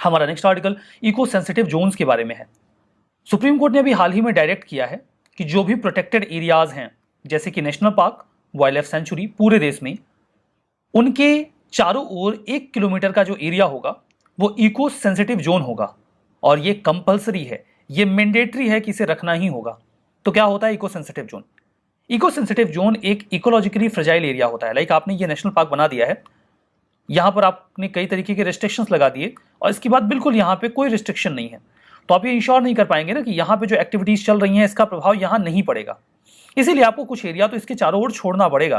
हमारा next article eco sensitive zones के बारे में है। सुप्रीम कोर्ट ने अभी हाल ही में डायरेक्ट किया है कि जो भी प्रोटेक्टेड एरियाज हैं जैसे कि national park, wild life century पूरे देश में, उनके चारों ओर 1 किलोमीटर का जो एरिया होगा वो इको सेंसिटिव जोन होगा और ये कंपल्सरी है, ये मैंडेटरी है कि इसे रखना ही होगा। तो क्या होता है eco sensitive zone? Eco sensitive zone एक इकोलॉजिकली फ्रेजाइल एरिया होता है। लाइक आपने ये नेशनल पार्क बना दिया है, यहां पर आपने कई तरीके के रिस्ट्रिक्शंस लगा दिए और इसके बाद बिल्कुल यहां पे कोई रिस्ट्रिक्शन नहीं है, तो आप ये इंश्योर नहीं कर पाएंगे ना कि यहां पे जो एक्टिविटीज चल रही हैं इसका प्रभाव यहां नहीं पड़ेगा। इसीलिए आपको कुछ एरिया तो इसके चारों ओर छोड़ना पड़ेगा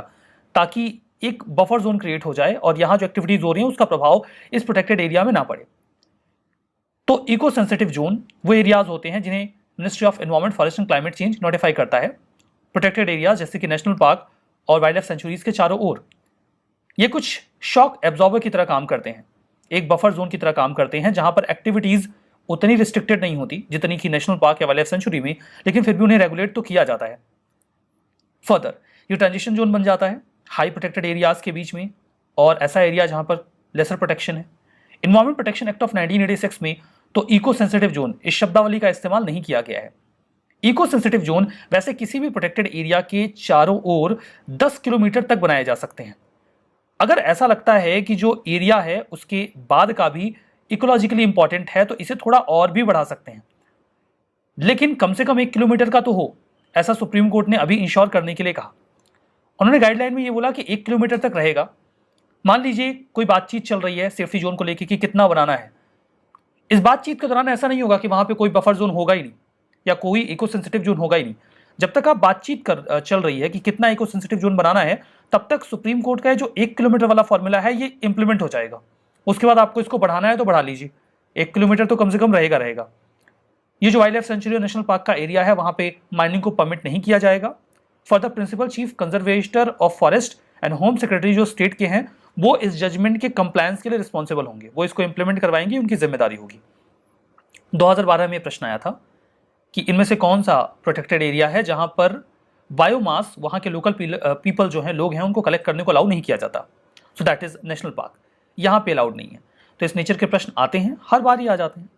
ताकि एक बफर जोन क्रिएट हो जाए और यहां जो एक्टिविटीज हो रही है उसका प्रभाव इस प्रोटेक्टेड एरिया में ना पड़े। तो इको सेंसिटिव जोन वो एरियाज होते हैं जिन्हें ministry of environment, forest and climate change notify करता है। प्रोटेक्टेड एरियाज जैसे कि नेशनल पार्क और वाइल्ड लाइफ सेंचुरीज के चारों ओर ये कुछ शॉक एब्जॉर्बर की तरह काम करते हैं, एक बफर जोन की तरह काम करते हैं जहां पर एक्टिविटीज उतनी रिस्ट्रिक्टेड नहीं होती जितनी कि नेशनल पार्क या वाइल्ड लाइफ सेंचुरी में, लेकिन फिर भी उन्हें रेगुलेट तो किया जाता है। फर्दर ये ट्रांजिशन जोन बन जाता है हाई प्रोटेक्टेड एरियाज के बीच में और ऐसा एरिया जहां पर लेसर प्रोटेक्शन है। एनवायरमेंट प्रोटेक्शन एक्ट ऑफ 1986 में तो इको सेंसिटिव जोन इस शब्दावली का इस्तेमाल नहीं किया गया है। इको सेंसिटिव जोन वैसे किसी भी प्रोटेक्टेड एरिया के चारों ओर 10 किलोमीटर तक बनाए जा सकते हैं। अगर ऐसा लगता है कि जो एरिया है उसके बाद का भी इकोलॉजिकली इंपॉर्टेंट है तो इसे थोड़ा और भी बढ़ा सकते हैं, लेकिन कम से कम 1 किलोमीटर का तो हो, ऐसा सुप्रीम कोर्ट ने अभी इंश्योर करने के लिए कहा। उन्होंने गाइडलाइन में ये बोला कि 1 किलोमीटर तक रहेगा। मान लीजिए कोई बातचीत चल रही है सेफ्टी जोन को लेकर कि कितना बनाना है, इस बातचीत के दौरान ऐसा नहीं होगा कि वहां पे कोई बफर जोन होगा ही नहीं या कोई इको सेंसिटिव जोन होगा ही नहीं। जब तक आप बातचीत चल रही है कि कितना इको सेंसिटिव जोन बनाना है, तब तक सुप्रीम कोर्ट का जो 1 किलोमीटर वाला फॉर्मूला है ये इंप्लीमेंट हो जाएगा। उसके बाद आपको इसको बढ़ाना है तो बढ़ा लीजिए, 1 किलोमीटर तो कम से कम रहेगा। ये जो वाइल्ड लाइफ सेंचुरी और नेशनल पार्क का एरिया है वहां पे माइनिंग को परमिट नहीं किया जाएगा। For the principal chief conservator of forest and home secretary जो स्टेट के हैं वो इस जजमेंट के कंप्लायंस के लिए रिस्पॉन्सिबल होंगे, वो इसको इंप्लीमेंट करवाएंगे, उनकी जिम्मेदारी होगी। 2012 में प्रश्न आया था कि इनमें से कौन सा प्रोटेक्टेड एरिया है जहां पर बायोमास वहां के लोकल पीपल जो हैं, लोग हैं, उनको कलेक्ट करने को अलाउ नहीं किया जाता। So that is national park, यहां पे अलाउड नहीं है। तो इस नेचर के प्रश्न आते हैं, हर बार ही आ जाते हैं।